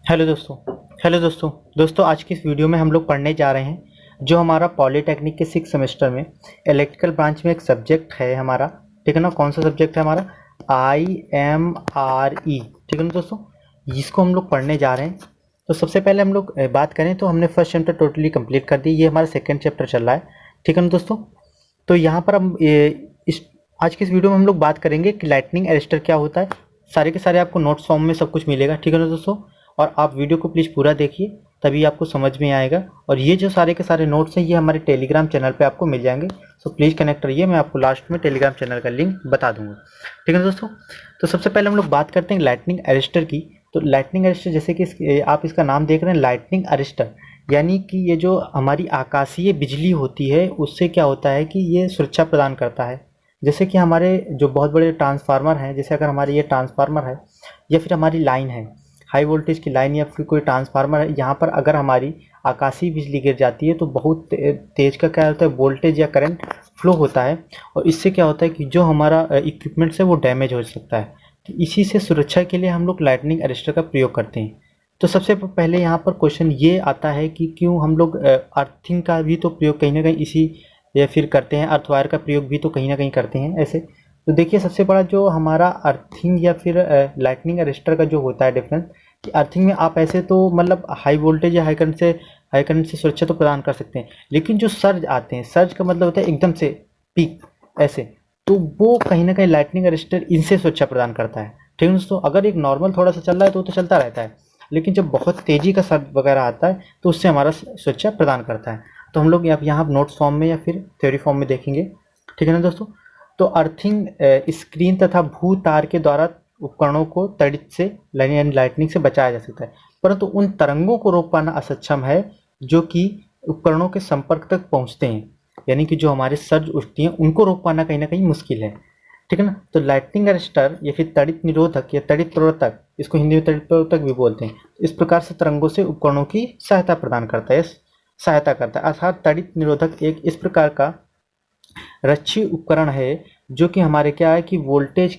Hello दोस्तों आज की इस वीडियो में हम लोग पढ़ने जा रहे हैं जो हमारा पॉलीटेक्निक के 6 सेमेस्टर में इलेक्ट्रिकल ब्रांच में एक सब्जेक्ट है हमारा। ठीक है ना, कौन सा सब्जेक्ट है हमारा? IMRE। ठीक है ना दोस्तों, इसको हम लोग पढ़ने जा रहे हैं। तो सबसे पहले हम लोग बात करें तो हमने फर्स्ट चैप्टर टोटली कंप्लीट कर दी, ये हमारा सेकेंड चैप्टर चल रहा है। ठीक है ना दोस्तों, तो यहाँ पर हम इस आज की इस वीडियो में हम लोग बात करेंगे कि लाइटनिंग अरेस्टर क्या होता है। सारे के सारे आपको नोट्स फॉर्म में सब कुछ मिलेगा। ठीक है ना दोस्तों, और आप वीडियो को प्लीज़ पूरा देखिए तभी आपको समझ में आएगा। और ये जो सारे के सारे नोट्स हैं ये हमारे टेलीग्राम चैनल पे आपको मिल जाएंगे, सो प्लीज़ कनेक्ट रहिए। मैं आपको लास्ट में टेलीग्राम चैनल का लिंक बता दूंगा। ठीक है दोस्तों, तो सबसे पहले हम लोग बात करते हैं लाइटनिंग अरेस्टर की। तो लाइटनिंग अरेस्टर जैसे कि आप इसका नाम देख रहे हैं लाइटनिंग अरेस्टर, यानी कि ये जो हमारी आकाशीय बिजली होती है उससे क्या होता है कि ये सुरक्षा प्रदान करता है। जैसे कि हमारे जो बहुत बड़े ट्रांसफार्मर हैं, जैसे अगर हमारे ये ट्रांसफार्मर है या फिर हमारी लाइन है, हाई वोल्टेज की लाइन या फिर कोई ट्रांसफार्मर है, यहाँ पर अगर हमारी आकाशीय बिजली गिर जाती है तो बहुत तेज का क्या होता है, वोल्टेज या करंट फ्लो होता है। और इससे क्या होता है कि जो हमारा इक्विपमेंट्स है वो डैमेज हो सकता है। तो इसी से सुरक्षा के लिए हम लोग लाइटनिंग अरेस्टर का प्रयोग करते हैं। तो सबसे पहले यहाँ पर क्वेश्चन ये आता है कि क्यों हम लोग अर्थिंग का भी तो प्रयोग कहीं ना कहीं इसी या फिर करते हैं, अर्थ वायर का प्रयोग भी तो कहीं ना कहीं करते हैं ऐसे। तो देखिए सबसे बड़ा जो हमारा अर्थिंग या फिर लाइटनिंग अरेस्टर का जो होता है डिफरेंस, कि अर्थिंग में आप ऐसे तो मतलब हाई वोल्टेज या हाई करंट से सुरक्षा तो प्रदान कर सकते हैं, लेकिन जो सर्ज आते हैं, सर्ज का मतलब होता है एकदम से पीक ऐसे, तो वो कहीं ना कहीं लाइटनिंग अरेस्टर इनसे सुरक्षा प्रदान करता है। ठीक है दोस्तों, अगर एक नॉर्मल थोड़ा सा चल रहा है तो चलता रहता है, लेकिन जब बहुत तेजी का सर्ज वगैरह आता है तो उससे हमारा सुरक्षा प्रदान करता है। तो हम लोग यहाँ नोट्स फॉर्म में या फिर थ्योरी फॉर्म में देखेंगे। ठीक है ना दोस्तों, तो अर्थिंग स्क्रीन तथा भू तार के द्वारा उपकरणों को तड़ित से यानी लाइटनिंग से बचाया जा सकता है, परंतु उन तरंगों को रोक पाना असक्षम है जो कि उपकरणों के संपर्क तक पहुंचते हैं, यानी कि जो हमारे सर्ज उठती हैं उनको रोक पाना कहीं ना कहीं मुश्किल है। ठीक है ना, तो लाइटनिंग अरेस्टर या फिर तड़ित निरोधक या तड़ित प्रवर्तक, इसको हिंदी में तड़ित प्रवर्तक भी बोलते हैं, इस प्रकार से तरंगों से उपकरणों की सहायता प्रदान करता है, सहायता करता है। अर्थात तड़ित निरोधक एक इस प्रकार का रक्षी उपकरण है जो कि हमारे क्या है कि वोल्टेज,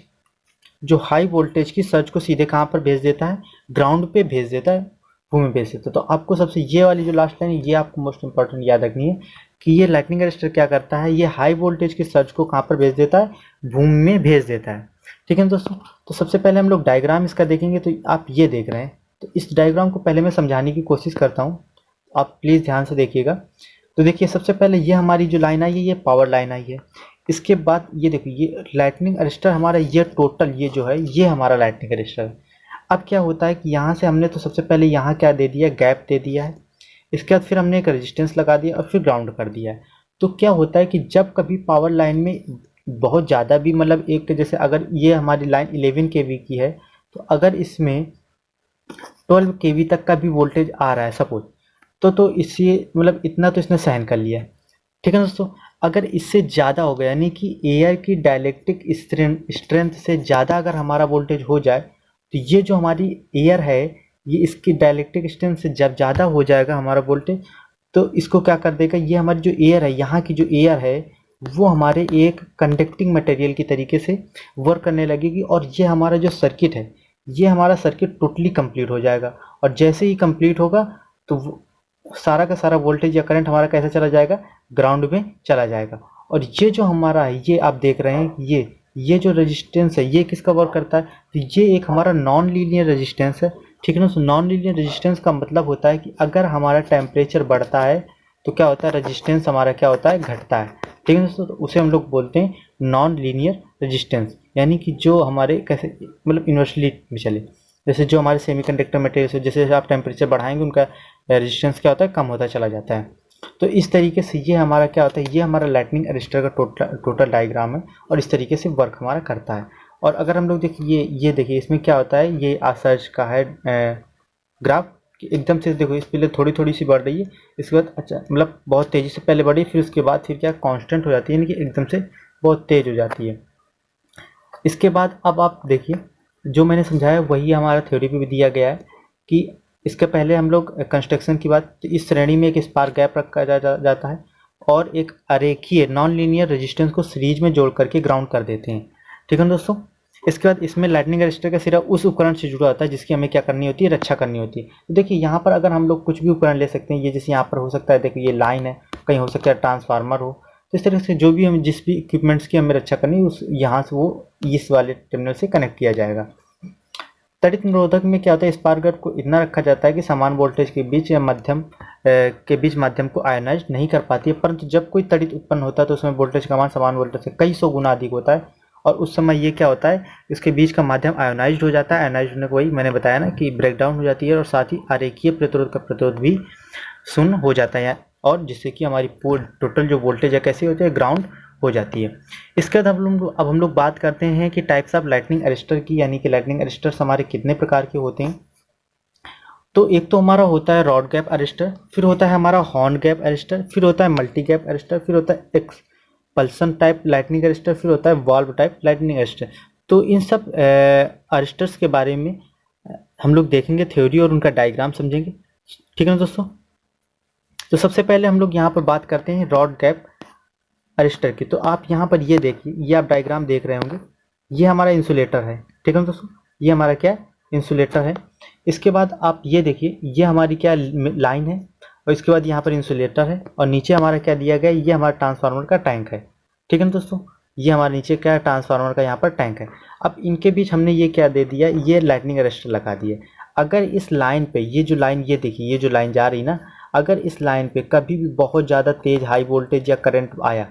जो हाई वोल्टेज की सर्ज को सीधे कहाँ पर भेज देता है, ग्राउंड पे भेज देता है, भूमि में भेज देता है। तो आपको सबसे ये वाली जो लास्ट लाइन है ये आपको मोस्ट इंपॉर्टेंट याद रखनी है कि ये लाइटनिंग अरेस्टर क्या करता है, ये हाई वोल्टेज की सर्ज को कहाँ पर भेज देता है, भूमि में भेज देता है। ठीक है दोस्तों, तो सबसे पहले हम लोग डायग्राम इसका देखेंगे। तो आप ये देख रहे हैं, तो इस डायग्राम को पहले मैं समझाने की कोशिश करता हूँ, आप प्लीज़ ध्यान से देखिएगा। तो देखिए सबसे पहले ये हमारी जो लाइन आई है ये पावर लाइन आई है। इसके बाद ये देखिए ये लाइटनिंग अरेस्टर हमारा, ये टोटल ये जो है ये हमारा लाइटनिंग अरेस्टर है। अब क्या होता है कि यहाँ से हमने तो सबसे पहले यहाँ क्या दे दिया, गैप दे दिया है। इसके बाद फिर हमने एक रेजिस्टेंस लगा दिया और फिर ग्राउंड कर दिया है। तो क्या होता है कि जब कभी पावर लाइन में बहुत ज़्यादा भी मतलब एक, जैसे अगर ये हमारी लाइन 11 kV की है तो अगर इसमें 12 kV तक का भी वोल्टेज आ रहा है सपोज, तो इससे मतलब इतना तो इसने सहन कर लिया। ठीक है दोस्तों, अगर इससे ज़्यादा हो गया यानी कि एयर की डायलेक्ट्रिक स्ट्रेंथ से ज़्यादा अगर हमारा वोल्टेज हो जाए, तो ये जो हमारी एयर है ये इसकी डायलेक्ट्रिक स्ट्रेंथ से जब ज़्यादा हो जाएगा हमारा वोल्टेज, तो इसको क्या कर देगा, ये हमारी जो एयर है, यहाँ की जो एयर है वो हमारे एक कंडक्टिंग मटेरियल की तरीके से वर्क करने लगेगी, और ये हमारा जो सर्किट है ये हमारा सर्किट टोटली कंप्लीट हो जाएगा। और जैसे ही कंप्लीट होगा तो सारा का सारा वोल्टेज या करंट हमारा कैसे चला जाएगा, ग्राउंड में चला जाएगा। और ये जो हमारा है ये आप देख रहे हैं, ये जो रेजिस्टेंस है ये किसका वर्क करता है, तो ये एक हमारा नॉन लीनियर रेजिस्टेंस है। ठीक है ना, तो नॉन लीनियर रेजिस्टेंस का मतलब होता है कि अगर हमारा टेम्परेचर बढ़ता है तो क्या होता है, रेजिस्टेंस हमारा क्या होता है, घटता है। ठीक है दोस्तों, तो उसे हम लोग बोलते हैं नॉन लीनियर रेजिस्टेंस, यानी कि जो हमारे कैसे मतलब इन्वर्सली भी चले, जैसे जो हमारे सेमीकंडक्टर मटेरियल है, जैसे आप टेम्परेचर बढ़ाएंगे उनका रेजिस्टेंस क्या होता है, कम होता चला जाता है। तो इस तरीके से ये हमारा क्या होता है, ये हमारा लाइटनिंग अरेस्टर का टोटल डायग्राम है और इस तरीके से वर्क हमारा करता है। और अगर हम लोग देखिए ये देखिए इसमें क्या होता है, ये सर्ज का है ग्राफ, एकदम से देखो इस पहले थोड़ी थोड़ी सी बढ़ रही है, इसके बाद अच्छा मतलब बहुत तेज़ी से पहले बढ़ी, फिर उसके बाद फिर क्या कांस्टेंट हो जाती है, यानी कि एकदम से बहुत तेज़ हो जाती है। इसके बाद अब आप देखिए जो मैंने समझाया वही हमारा थ्योरी पे भी दिया गया है कि इसके पहले हम लोग कंस्ट्रक्शन की बात, तो इस श्रेणी में एक स्पार्क गैप रखा जाता है और एक अरेखीय नॉन लीनियर रेजिस्टेंस को सीरीज में जोड़ करके ग्राउंड कर देते हैं। ठीक है दोस्तों, इसके बाद इसमें लाइटनिंग रजिस्टर का सिरा उस उपकरण से जुड़ा होता है जिसकी हमें क्या करनी होती है, रक्षा करनी होती है। तो देखिए यहाँ पर अगर हम लोग कुछ भी उपकरण ले सकते हैं, ये जैसे यहाँ पर हो सकता है, देखिए ये लाइन है, कहीं हो सकता है ट्रांसफार्मर हो, तो इस तरह से जो भी हम जिस भी इक्विपमेंट्स की हमें रक्षा करनी है उस यहाँ से वो इस वाले टर्मिनल से कनेक्ट किया जाएगा। तड़ित निरोधक में क्या होता है, स्पार्क गैप को इतना रखा जाता है कि समान वोल्टेज के बीच या माध्यम को आयोनाइज नहीं कर पाती है, परंतु जब कोई तड़ित उत्पन्न होता है तो उसमें वोल्टेज का मान समान वोल्टेज से कई सौ गुना अधिक होता है, और उस समय ये क्या होता है, इसके बीच का माध्यम आयोनाइज्ड हो जाता है। आयोनाइज्ड होने को वही मैंने बताया ना कि ब्रेकडाउन हो जाती है, और साथ ही आरेखीय प्रतिरोध का प्रतिरोध भी शून्य हो जाता है, और जिससे कि हमारी टोटल जो वोल्टेज है कैसी होती है, ग्राउंड हो जाती है। इसके बाद अब हम लोग बात करते हैं कि टाइप्स ऑफ लाइटनिंग अरेस्टर की, यानी कि लाइटनिंग अरेस्टर्स हमारे कितने प्रकार के होते हैं। तो एक तो हमारा होता है रॉड गैप अरेस्टर, फिर होता है हमारा हॉर्न गैप अरेस्टर, फिर होता है मल्टी गैप अरेस्टर, फिर होता है एक्सपल्सन टाइप लाइटनिंग अरेस्टर, फिर होता है वाल्व टाइप लाइटनिंग अरेस्टर। तो इन सब अरेस्टर्स के बारे में हम लोग देखेंगे थ्योरी और उनका डायग्राम समझेंगे, ठीक है ना दोस्तों। तो सबसे पहले हम लोग यहाँ पर बात करते हैं रॉड गैप अरेस्टर की। तो आप यहाँ पर ये देखिए, ये आप डायग्राम देख रहे होंगे, ये हमारा इंसुलेटर है, ठीक है ना दोस्तों, ये हमारा क्या है, इंसुलेटर है। इसके बाद आप ये देखिए, ये हमारी क्या लाइन है, और इसके बाद यहाँ पर इंसुलेटर है, और नीचे हमारा क्या दिया गया है, ये हमारा ट्रांसफार्मर का टैंक है, ठीक है ना दोस्तों। ये हमारे नीचे क्या है, ट्रांसफार्मर का यहाँ पर टैंक है। अब इनके बीच हमने ये क्या दे दिया, ये लाइटनिंग अरेस्टर लगा दिए। अगर इस लाइन पे, ये जो लाइन, ये देखिए, ये जो लाइन जा रही ना, अगर इस लाइन पे कभी भी बहुत ज़्यादा तेज हाई वोल्टेज या करंट आया,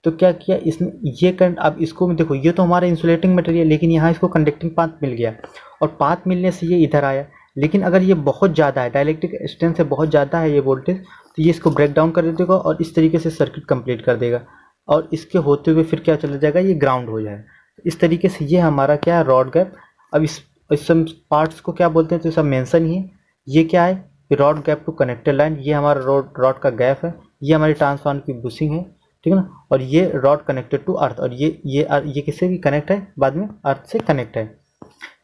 तो क्या किया इसने, ये करंट, अब इसको देखो, ये तो हमारा इंसुलेटिंग मटेरियल, लेकिन यहाँ इसको कंडक्टिंग पाथ मिल गया, और पाथ मिलने से ये इधर आया। लेकिन अगर ये बहुत ज़्यादा है, डाइलेक्ट्रिक स्ट्रेंथ से बहुत ज़्यादा है ये वोल्टेज, तो ये इसको ब्रेक डाउन कर देगा और इस तरीके से सर्किट कंप्लीट कर देगा, और इसके होते हुए फिर क्या चला जाएगा, ये ग्राउंड हो जाएगा। इस तरीके से ये हमारा क्या है, रॉड गैप। अब इस सब पार्ट्स को क्या बोलते हैं, तो सब मेंशन ही है। ये क्या है, rod gap to connected line, ये हमारा रॉड का गैप है, ये हमारी ट्रांसफार्मर की बुशिंग है, ठीक है ना। और ये रॉड कनेक्टेड टू अर्थ, और ये किससे भी कनेक्ट है, बाद में अर्थ से कनेक्ट है।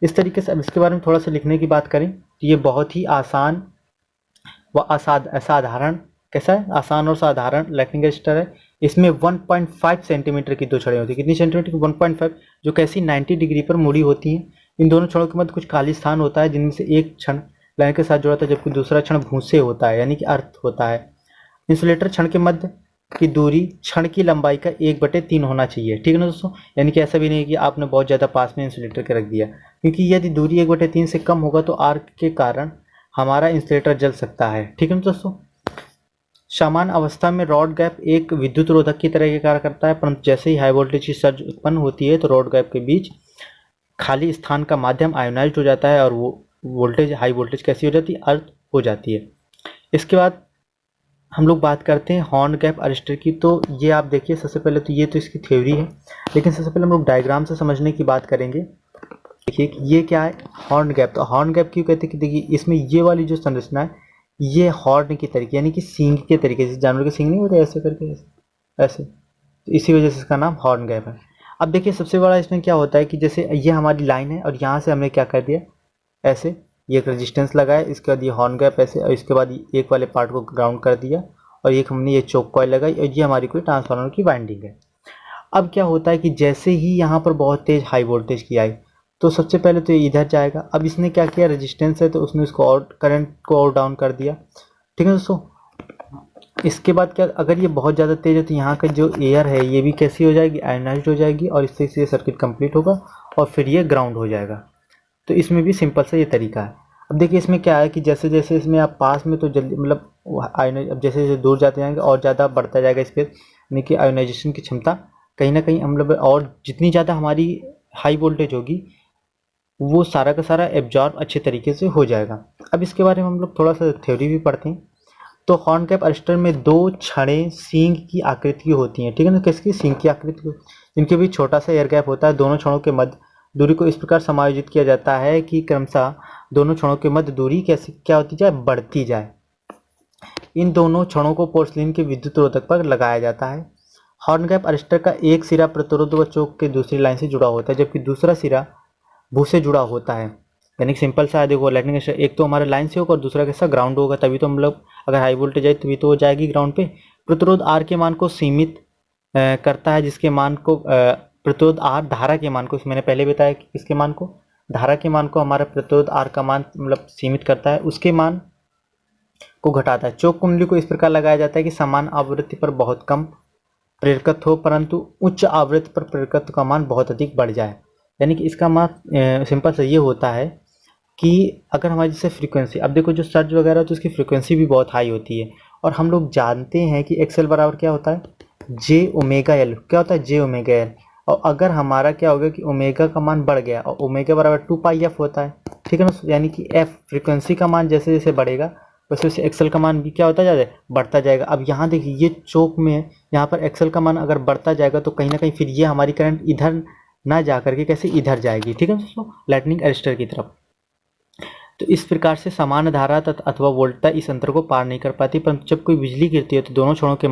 इस तरीके से अब इसके बारे में थोड़ा सा लिखने की बात करें तो ये बहुत ही आसान व असाधारण, कैसा है, आसान और साधारण लाइटनिंग रजिस्टर है। इसमें 1.5 सेंटीमीटर की दो छड़ें होती है, कितनी सेंटीमीटर की, 1.5, जो कैसी 90 डिग्री पर मुड़ी होती हैं। इन दोनों छड़ों के मध्य कुछ खाली स्थान होता है, जिनमें से एक क्षण लाइन के साथ जुड़ा होता है, जबकि दूसरा क्षण भूसे होता है, यानी कि अर्थ होता है। इंसुलेटर क्षण के मध्य की दूरी क्षण की लंबाई का 1/3 होना चाहिए, ठीक है ना दोस्तों। यानी कि ऐसा भी नहीं कि आपने बहुत ज़्यादा पास में इंसुलेटर के रख दिया, क्योंकि यदि दूरी 1/3 से कम होगा तो आर्क के कारण हमारा इंसुलेटर जल सकता है, ठीक है ना दोस्तों। समान अवस्था में रॉड गैप एक विद्युत रोधक की तरह कार्य करता है, परंतु जैसे ही हाई वोल्टेज की सर्ज उत्पन्न होती है तो रॉड गैप के बीच खाली स्थान का माध्यम आयोनाइज्ड हो जाता है, और वो वोल्टेज, हाई वोल्टेज कैसी हो जाती है, अर्थ हो जाती है। इसके बाद हम लोग बात करते हैं हॉर्न गैप अरेस्टर की। तो ये आप देखिए, सबसे पहले तो ये तो इसकी थ्योरी है, लेकिन सबसे पहले हम लोग डायग्राम से समझने की बात करेंगे। देखिए कि ये क्या है, हॉर्न गैप। तो हॉर्न गैप क्यों कहते हैं कि देखिए इसमें ये वाली जो संरचना है, ये हॉर्न के तरीके, यानी कि सींग के तरीके से, जानवर के सींग नहीं होते ऐसे करके, ऐसे, तो इसी वजह से इसका नाम हॉर्न गैप है। अब देखिए सबसे बड़ा इसमें क्या होता है कि जैसे ये हमारी लाइन है, और यहाँ से हमने क्या कर दिया, ऐसे ये एक रेजिस्टेंस लगाया, इसके बाद ये हॉर्न गैप ऐसे, और इसके बाद एक वाले पार्ट को ग्राउंड कर दिया, और एक हमने ये चोक कॉइल लगाई, और ये हमारी कोई ट्रांसफार्मर की वाइंडिंग है। अब क्या होता है कि जैसे ही यहाँ पर बहुत तेज हाई वोल्टेज की आई, तो सबसे पहले तो ये इधर जाएगा। अब इसने क्या किया, रेजिस्टेंस है तो उसने उसको और करंट को और डाउन कर दिया, ठीक है दोस्तों। इसके बाद क्या, अगर ये बहुत ज़्यादा तेज है तो यहाँ का जो एयर है ये भी कैसी हो जाएगी, आयोनाइज्ड हो जाएगी, और इससे ये सर्किट कंप्लीट होगा, और फिर ये ग्राउंड हो जाएगा। तो इसमें भी सिंपल सा ये तरीका है। अब देखिए इसमें क्या है कि जैसे जैसे इसमें आप पास में, तो जल्दी मतलब आयोनाइज, अब जैसे जैसे दूर जाते जाएंगे और ज़्यादा बढ़ता जाएगा स्पेस, यानी कि आयोनाइजेशन की क्षमता कहीं ना कहीं मतलब, और जितनी ज़्यादा हमारी हाई वोल्टेज होगी वो सारा का सारा एब्जॉर्ब अच्छे तरीके से हो जाएगा। अब इसके बारे में हम लोग थोड़ा सा थ्योरी भी पढ़ते हैं। तो हॉर्न गैप अरेस्टर में दो छड़ें सींग की आकृति की होती हैं, ठीक है ना, किसकी, सींग की आकृति, जिनके बीच छोटा सा एयर गैप होता है। दोनों छड़ों के मध्य दूरी को इस प्रकार समायोजित किया जाता है कि क्रमशः दोनों छड़ों के मध्य दूरी कैसे क्या होती जाए, बढ़ती जाए। इन दोनों छड़ों को पोर्सलिन के विद्युत रोधक पर लगाया जाता है। हॉर्न गैप अरेस्टर का एक सिरा प्रतिरोध व चोक के दूसरी लाइन से जुड़ा होता है, जबकि दूसरा सिरा भू से जुड़ा होता है। यानी कि सिंपल सा है, देखो लाइटनिंग एक तो हमारे लाइन से होगा और दूसरा कैसा, ग्राउंड होगा, तभी तो मतलब अगर हाई वोल्टेज आए तभी तो हो जाएगी ग्राउंड पे। प्रतिरोध आर के मान को सीमित करता है, जिसके मान को प्रतिरोध आर धारा के मान को, मैंने पहले बताया कि किसके मान को, धारा के मान को हमारा प्रतिरोध आर का मान मतलब सीमित करता है, उसके मान को घटाता है। चौक कुंडली को इस प्रकार लगाया जाता है कि समान आवृत्ति पर बहुत कम प्रेरकत्व हो परंतु उच्च आवृत्ति पर प्रेरकत्व का मान बहुत अधिक बढ़ जाए। यानी कि इसका मान सिंपल से ये होता है कि अगर हमारी जैसे फ्रीक्वेंसी, अब देखो जो सर्ज वगैरह तो उसकी फ्रीक्वेंसी भी बहुत हाई होती है, और हम लोग जानते हैं कि एक्सएल बराबर क्या होता है, जे ओमेगा एल। क्या होता है, जे ओमेगा एल। और अगर हमारा क्या होगा कि ओमेगा का मान बढ़ गया, और ओमेगा बराबर 2 पाई एफ होता है, ठीक है ना। यानी कि एफ फ्रीक्वेंसी का मान जैसे जैसे बढ़ेगा वैसे वैसे एक्सएल का मान भी क्या होता जाएगा, बढ़ता जाएगा। अब यहाँ देखिए ये चौक में यहाँ पर एक्सएल का मान अगर बढ़ता जाएगा तो कहीं ना कहीं फिर ये हमारी करंट इधर ना जा करके कैसे इधर जाएगी, ठीक है दोस्तों, लाइटनिंग अरेस्टर की तरफ। तो इस प्रकार से समान धारा अथवा वोल्टता इस अंतर को पार नहीं कर पाती, परंतु जब कोई बिजली गिरती है तो दोनों छोरों के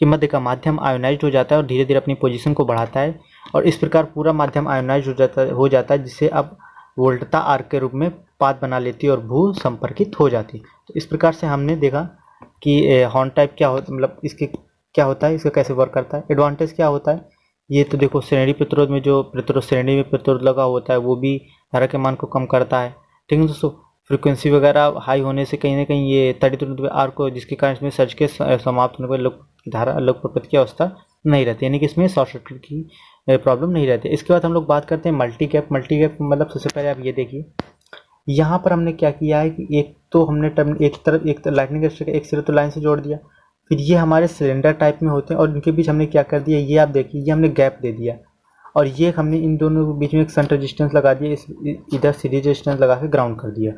मध्य का माध्यम आयोनाइज्ड हो जाता है और धीरे धीरे अपनी पोजीशन को बढ़ाता है, और इस प्रकार पूरा माध्यम आयोनाइज्ड हो जाता है जिससे अब वोल्टता आर के रूप में पाथ बना लेती है और भू संपर्कित हो जाती है। तो इस प्रकार से हमने देखा कि हॉर्न टाइप क्या होता, मतलब इसके क्या होता है, इसका कैसे वर्क करता है, एडवांटेज क्या होता है। ये तो देखो श्रेणी प्रतिरोध में जो श्रेणी में प्रतिरोध लगा होता है वो भी धारा के मान को कम करता है, ठीक है दोस्तों। फ्रीक्वेंसी वगैरह हाई होने से कहीं ना कहीं ये 32 आर को, जिसके कारण इसमें सर्ज के समाप्त होने पर धारा लोक प्रकृति की अवस्था नहीं रहती, यानी कि इसमें शॉर्ट सर्किट की प्रॉब्लम नहीं रहती। इसके बाद हम लोग बात करते हैं मल्टी गैप। मल्टी गैप मतलब सबसे पहले आप ये देखिए, यहाँ पर हमने क्या किया है कि एक तो हमने एक लाइटनिंग अरेस्टर का एक सिरे तो लाइन से जोड़ दिया, फिर ये हमारे सिलेंडर टाइप में होते हैं और इनके बीच हमने क्या कर दिया, ये आप देखिए ये हमने गैप दे दिया, और ये हमने इन दोनों के बीच में एक शंट रेजिस्टेंस लगा दिया, इधर सीरीज रेजिस्टेंस लगा के ग्राउंड कर दिया,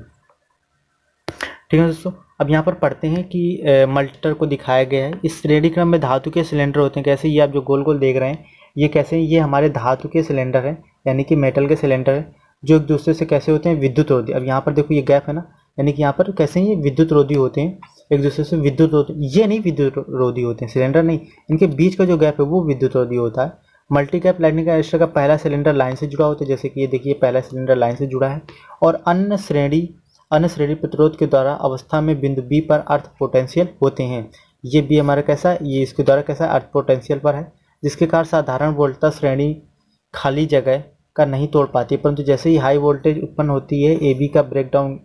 ठीक है दोस्तों। अब यहाँ पर पढ़ते हैं कि मल्टीमीटर को दिखाया गया है। इस श्रेणी क्रम में धातु के सिलेंडर होते हैं, कैसे, ये आप जो गोल गोल देख रहे हैं ये कैसे, ये हमारे धातु के सिलेंडर हैं, यानी कि मेटल के सिलेंडर हैं, जो एक दूसरे से कैसे होते हैं, विद्युत रोधी। अब यहाँ पर देखो ये गैप है ना, यानी कि यहाँ पर कैसे ये विद्युत रोधी होते हैं, एक दूसरे से विद्युत रोधी, ये नहीं विद्युत रोधी होते हैं, सिलेंडर नहीं, इनके बीच का जो गैप है वो विद्युत रोधी होता है। मल्टी गैप लाइटनिंग अरेस्टर का पहला सिलेंडर लाइन से जुड़ा होता है, जैसे कि ये देखिए पहला सिलेंडर लाइन से जुड़ा है, और अन्य श्रेणी प्रतिरोध के द्वारा अवस्था में बिंदु बी पर अर्थ पोटेंशियल होते हैं। ये बी हमारा कैसा है, ये इसके द्वारा कैसा अर्थ पोटेंशियल पर है, जिसके कारण साधारण वोल्टता श्रेणी खाली जगह का नहीं तोड़ पाती, परंतु जैसे ही हाई वोल्टेज उत्पन्न होती है ए बी का ब्रेकडाउन,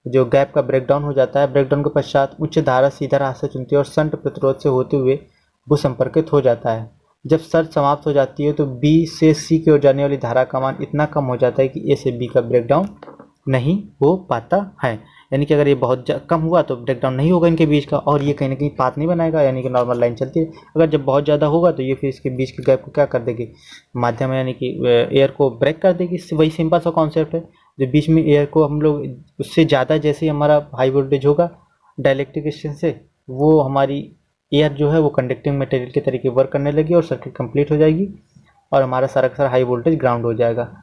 जो गैप का ब्रेकडाउन हो जाता है, ब्रेकडाउन के पश्चात उच्च धारा सीधा रास्ता चुनती है और शंट प्रतिरोध से होते हुए भू संपर्कित हो जाता है। जब सर्ज समाप्त हो जाती है तो बी से सी की ओर जाने वाली धारा का मान इतना कम हो जाता है कि ए से बी का ब्रेकडाउन नहीं हो पाता है, यानी कि अगर ये बहुत कम हुआ तो ब्रेकडाउन नहीं होगा इनके बीच का, और ये कहीं ना कहीं पाथ नहीं बनाएगा, यानी कि नॉर्मल लाइन चलती है। अगर जब बहुत ज़्यादा होगा तो ये फिर इसके बीच के गैप को क्या कर देगी, माध्यम यानी कि एयर को ब्रेक कर देगी। वही सिंपल सा कॉन्सेप्ट है, जो बीच में एयर को हम लोग उससे ज़्यादा, जैसे हमारा हाई वोल्टेज होगा डाइलेक्ट्रिक रेजिस्टेंस से, वो हमारी एयर जो है वो कंडक्टिंग मटेरियल के तरीके वर्क करने लगी और सर्किट कंप्लीट हो जाएगी और हमारा सारा का सारा हाई वोल्टेज ग्राउंड हो जाएगा।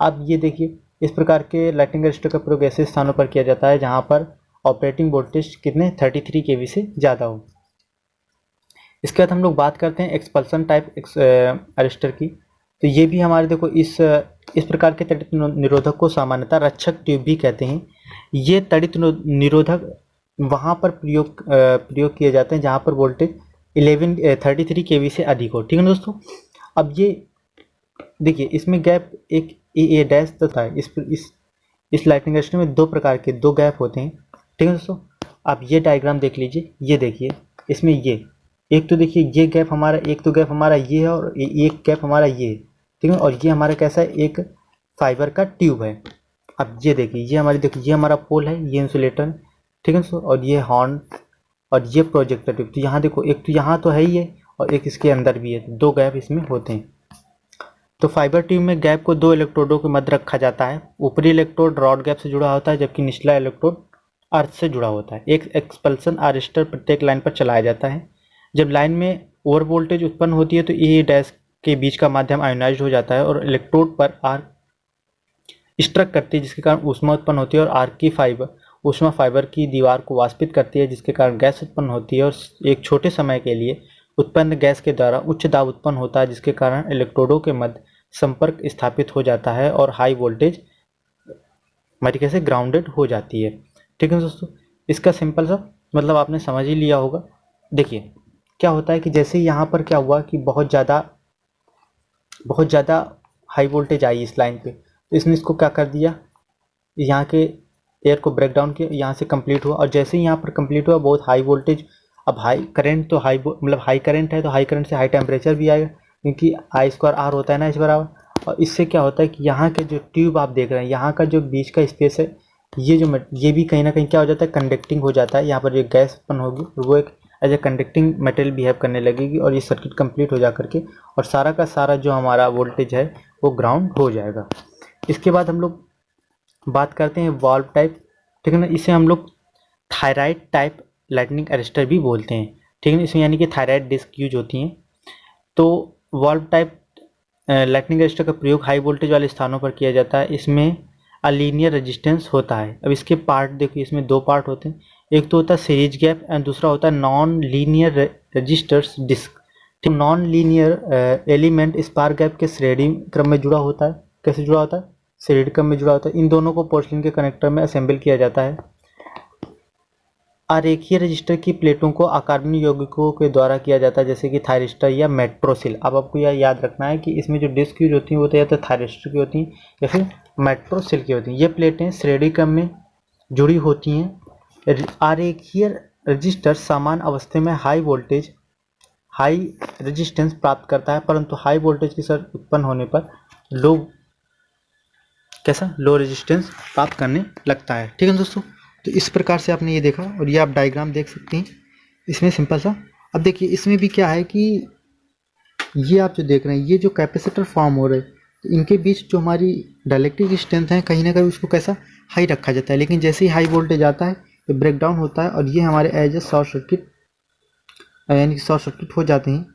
अब ये देखिए इस प्रकार के लाइटनिंग अरेस्टर का प्रयोग ऐसे स्थानों पर किया जाता है जहां पर ऑपरेटिंग वोल्टेज कितने 33 kV से ज़्यादा हो। इसके बाद हम लोग बात करते हैं एक्सपल्सन टाइप अरेस्टर की। तो ये भी हमारे देखो इस प्रकार के तड़ित निरोधक को सामान्यतः रक्षक ट्यूब भी कहते हैं। ये तड़ित निरोधक वहाँ पर प्रयोग किए जाते हैं जहाँ पर वोल्टेज 33 kV से अधिक हो, ठीक है दोस्तों। अब ये देखिए इसमें गैप एक ए डैश तथा है। इस लाइटनिंग अरेस्टर में दो प्रकार के दो गैप होते हैं, ठीक है दोस्तों। आप ये डायग्राम देख लीजिए, ये देखिए इसमें ये एक तो देखिए ये गैप हमारा, एक तो गैप हमारा ये है और एक गैप हमारा ये, ठीक है, और ये हमारा कैसा है, एक फाइबर का ट्यूब है। अब ये देखिए ये हमारी, देखिए ये हमारा पोल है, ये इंसुलेटर, ठीक है दोस्तों, और ये हॉर्न और ये प्रोजेक्टर ट्यूब। तो यहाँ देखो एक तो यहाँ तो है ही है और एक इसके अंदर भी है, तो दो गैप इसमें होते हैं। तो फाइबर ट्यूब में गैप को दो इलेक्ट्रोडों के मध्य रखा जाता है। ऊपरी इलेक्ट्रोड रॉड गैप से जुड़ा होता है जबकि निचला इलेक्ट्रोड अर्थ से जुड़ा होता है। एक एक्सपल्सन अरेस्टर प्रत्येक लाइन पर चलाया जाता है। जब लाइन में ओवर वोल्टेज उत्पन्न होती है तो ए डैश के बीच का माध्यम आयोनाइज्ड हो जाता है और इलेक्ट्रोड पर आर्क स्ट्रक करती है, जिसके कारण ऊष्मा उत्पन्न होती है और आर्क की ऊष्मा फाइबर की दीवार को वाष्पित करती है, जिसके कारण गैस उत्पन्न होती है और एक छोटे समय के लिए उत्पन्न गैस के द्वारा उच्च दाब उत्पन्न होता है, जिसके कारण इलेक्ट्रोडों के मध्य संपर्क स्थापित हो जाता है और हाई वोल्टेज हमारी कैसे ग्राउंडेड हो जाती है, ठीक है दोस्तों। इसका सिंपल सा मतलब आपने समझ ही लिया होगा। देखिए क्या होता है कि जैसे यहाँ पर क्या हुआ कि बहुत ज़्यादा बहुत ज़्यादा हाई वोल्टेज आई इस लाइन पे, तो इसने इसको क्या कर दिया, यहाँ के एयर को ब्रेक डाउन किया, यहाँ से कंप्लीट हुआ, और जैसे ही यहाँ पर कंप्लीट हुआ बहुत हाई वोल्टेज, अब हाई करंट तो मतलब हाई करंट है, तो हाई करंट से हाई टेम्परेचर भी आएगा, क्योंकि आई स्क्वायर आर होता है ना एच बराबर। और इससे क्या होता है कि यहाँ के जो ट्यूब आप देख रहे हैं, यहाँ का जो बीच का स्पेस है, ये भी कहीं ना कहीं क्या हो जाता है, कंडक्टिंग हो जाता है। यहाँ पर जो गैस उत्पन्न होगी वो एक as a conducting material behave करने लगेगी, और ये सर्किट कंप्लीट हो जा करके और सारा का सारा जो हमारा वोल्टेज है वो ग्राउंड हो जाएगा। इसके बाद हम लोग बात करते हैं वाल्व टाइप, ठीक है ना। इसे हम लोग थायराइड टाइप लाइटनिंग अरेस्टर भी बोलते हैं, ठीक है ना। इसमें यानी कि थायराइड डिस्क यूज होती हैं। तो वाल्व टाइप लाइटनिंग अरेस्टर का प्रयोग हाई वोल्टेज वाले स्थानों पर किया जाता है। इसमें अलीनियर रेजिस्टेंस होता है। अब इसके पार्ट देखिए, इसमें दो पार्ट होते हैं, एक तो होता है सीरीज गैप एंड दूसरा होता है नॉन लीनियर रजिस्टर्स डिस्क। ठीक, non linear element spark gap के श्रेणी क्रम में जुड़ा होता है। कैसे जुड़ा होता है, श्रेणी क्रम में जुड़ा होता है। इन दोनों को पोर्सिलिन के कनेक्टर में असेंबल किया जाता है। आरेखीय रजिस्टर की प्लेटों को आकार्बनिक यौगिकों के द्वारा किया जाता है, जैसे कि थायरिस्टर या मेट्रोसिल। अब आपको यह याद रखना है कि इसमें जो डिस्क यूज होती हैं वो तो या तो थायरिस्टर की होती हैं या फिर मेट्रोसिल की होती हैं। ये प्लेटें श्रेणी क्रम में जुड़ी होती हैं। आरेखीय रजिस्टर समान अवस्था में हाई वोल्टेज हाई रेजिस्टेंस प्राप्त करता है, परंतु हाई वोल्टेज की सर्ज उत्पन्न होने पर लो रेजिस्टेंस प्राप्त करने लगता है। ठीक है दोस्तों, तो इस प्रकार से आपने ये देखा, और ये आप डायग्राम देख सकते हैं इसमें सिंपल सा। अब देखिए इसमें भी क्या है कि ये आप जो देख रहे हैं, ये जो कैपेसिटर फॉर्म हो रहे हैं, तो इनके बीच जो हमारी डाइलेक्ट्रिक स्ट्रेंथ है कहीं ना कहीं उसको कैसा हाई रखा जाता है, लेकिन जैसे ही हाई वोल्टेज आता है ये ब्रेक डाउन होता है, और ये हमारे एज ए शॉर्ट सर्किट यानी कि शॉर्ट सर्किट हो जाते हैं।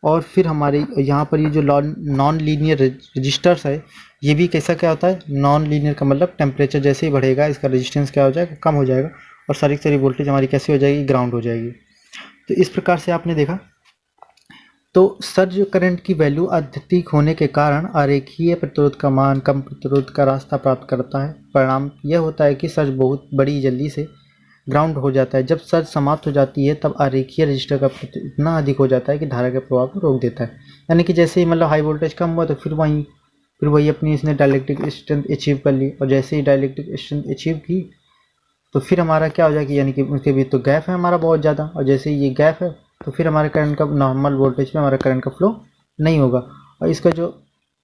और फिर हमारे यहाँ पर ये जो नॉन लीनियर रजिस्टर्स है, ये भी कैसा क्या होता है, नॉन लीनियर का मतलब टेम्परेचर जैसे ही बढ़ेगा इसका रेजिस्टेंस क्या हो जाएगा, कम हो जाएगा, और सारी की सारी वोल्टेज हमारी कैसी हो जाएगी, ग्राउंड हो जाएगी। तो इस प्रकार से आपने देखा। तो सर्ज करंट की वैल्यू अत्यधिक होने के कारण आरेखीय प्रतिरोध का मान कम प्रतिरोध का रास्ता प्राप्त करता है। परिणाम यह होता है कि सर्ज बहुत बड़ी जल्दी से ग्राउंड हो जाता है। जब सर्ज समाप्त हो जाती है तब आरेखीय रजिस्टर का इतना अधिक हो जाता है कि धारा के प्रवाह को रोक देता है। यानी कि जैसे ही मतलब हाई वोल्टेज कम हुआ तो फिर वही अपनी इसने डाइलेक्ट्रिक स्ट्रेंथ अचीव कर ली, और जैसे ही डाइलेक्ट्रिक स्ट्रेंथ अचीव की तो फिर हमारा क्या हो जाएगा, यानी कि उनके बीच तो गैप है हमारा बहुत ज़्यादा, और जैसे ही ये गैप है तो फिर हमारे करंट का नॉर्मल वोल्टेज पे हमारा करंट का फ्लो नहीं होगा। और इसका जो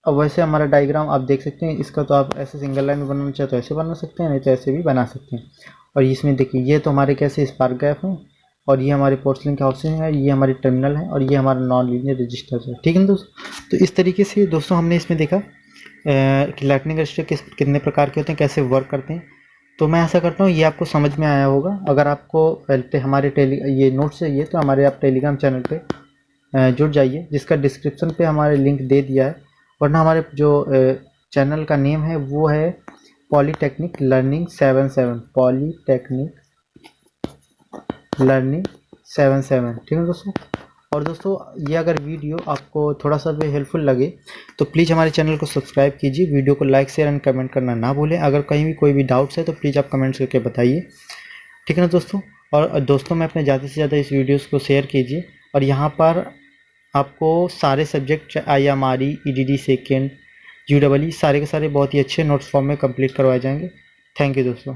अब वैसे हमारा डायग्राम आप देख सकते हैं, इसका तो आप ऐसे सिंगल लाइन में बनाना चाहे तो ऐसे बना सकते हैं, नहीं तो ऐसे भी बना सकते हैं। और इसमें देखिए ये तो हमारे कैसे स्पार्क गैप है, और ये हमारे पोर्सिलिन का हाउसिंग है, ये हमारी टर्मिनल है, और ये हमारा नॉन लीनियर रजिस्टर है। ठीक है दोस्तों, तो इस तरीके से दोस्तों हमने इसमें देखा कि लाइटनिंग रजिस्टर कितने प्रकार के होते हैं, कैसे वर्क करते हैं। तो मैं ऐसा करता हूँ ये आपको समझ में आया होगा। अगर आपको पहले हमारे ये नोट्स चाहिए तो हमारे आप टेलीग्राम चैनल पे जुड़ जाइए, जिसका डिस्क्रिप्शन पे हमारे लिंक दे दिया है, वरना हमारे जो चैनल का नेम है वो है पॉलीटेक्निक लर्निंग 77, पॉलीटेक्निक लर्निंग 77। ठीक है दोस्तों, और दोस्तों ये अगर वीडियो आपको थोड़ा सा भी हेल्पफुल लगे तो प्लीज़ हमारे चैनल को सब्सक्राइब कीजिए, वीडियो को लाइक शेयर एंड कमेंट करना ना भूलें। अगर कहीं भी कोई भी डाउट्स है तो प्लीज़ आप कमेंट्स करके बताइए। ठीक है ना दोस्तों, और दोस्तों में अपने ज़्यादा से ज़्यादा इस वीडियोस को शेयर कीजिए। और यहाँ पर आपको सारे subject IMRE, EDD second, UEE सारे के सारे बहुत ही अच्छे नोट्स फॉर्म में कंप्लीट करवाए जाएंगे। थैंक यू दोस्तों।